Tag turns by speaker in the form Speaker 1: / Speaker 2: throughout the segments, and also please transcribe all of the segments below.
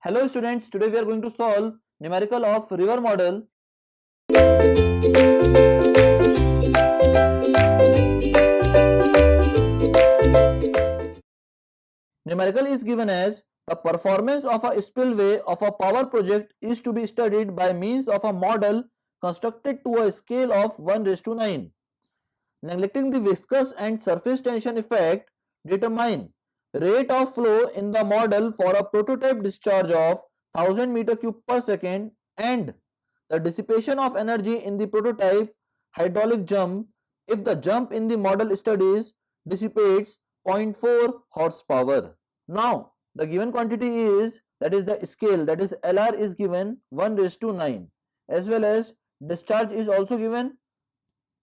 Speaker 1: Hello students, today we are going to solve numerical of river model. Numerical is given as the performance of a spillway of a power project is to be studied by means of a model constructed to a scale of 1:9. Neglecting the viscous and surface tension effect, determine rate of flow in the model for a prototype discharge of 1000 meter cube per second and the dissipation of energy in the prototype hydraulic jump if the jump in the model studies dissipates 0.4 horsepower. Now the given quantity is, that is the scale, that is LR is given 1:9, as well as discharge is also given,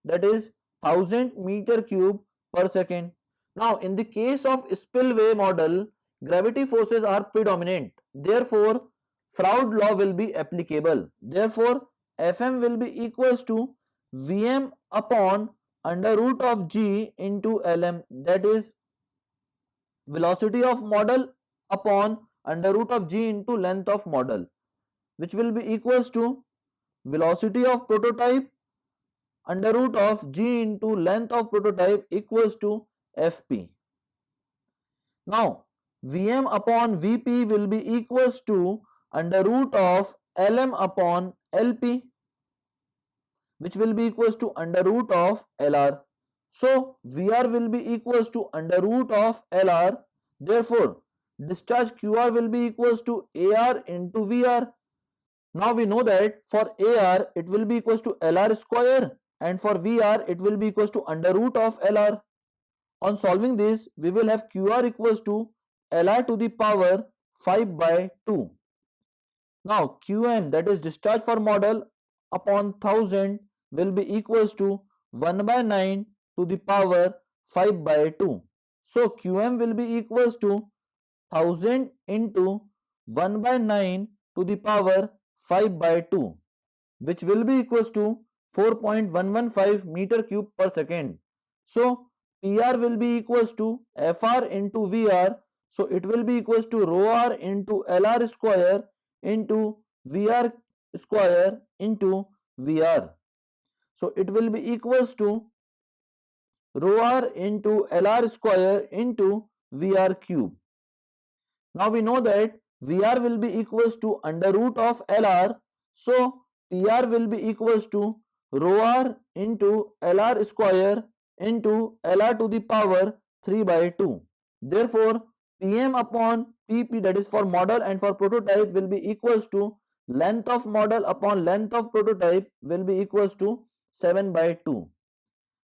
Speaker 1: that is 1000 meter cube per second. Now in the case of spillway model, gravity forces are predominant, therefore Froude law will be applicable. Therefore Fm will be equals to Vm upon under root of G into Lm, that is velocity of model upon under root of G into length of model, which will be equals to velocity of prototype under root of G into length of prototype equals to Fp. Now Vm upon Vp will be equals to under root of Lm upon Lp, which will be equals to under root of Lr. So Vr will be equals to under root of Lr. Therefore discharge Qr will be equals to Ar into Vr. Now we know that for Ar it will be equals to Lr square and for Vr it will be equals to under root of Lr. On solving this, we will have Qr equals to Lr to the power 5 by 2. Now Qm, that is discharge for model upon 1000, will be equals to 1 by 9 to the power 5 by 2. So Qm will be equals to 1000 into 1 by 9 to the power 5 by 2, which will be equals to 4.115 meter cube per second. So PR will be equals to FR into VR. So it will be equals to rho R into LR square into VR square into VR. So it will be equals to rho R into LR square into VR cube. Now we know that VR will be equals to under root of LR. So PR will be equals to rho R into LR square into Lr to the power 3 by 2. Therefore Pm upon Pp, that is for model and for prototype, will be equals to length of model upon length of prototype will be equals to 7 by 2.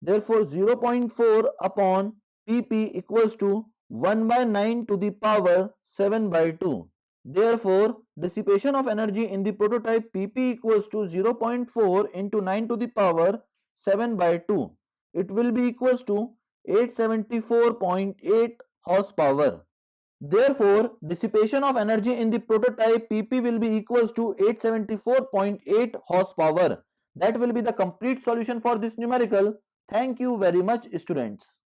Speaker 1: Therefore 0.4 upon Pp equals to 1 by 9 to the power 7 by 2. Therefore dissipation of energy in the prototype Pp equals to 0.4 into 9 to the power 7 by 2. It will be equals to 874.8 horsepower. Therefore dissipation of energy in the prototype Pp will be equals to 874.8 horsepower. That will be the complete solution for this numerical. Thank you very much, students.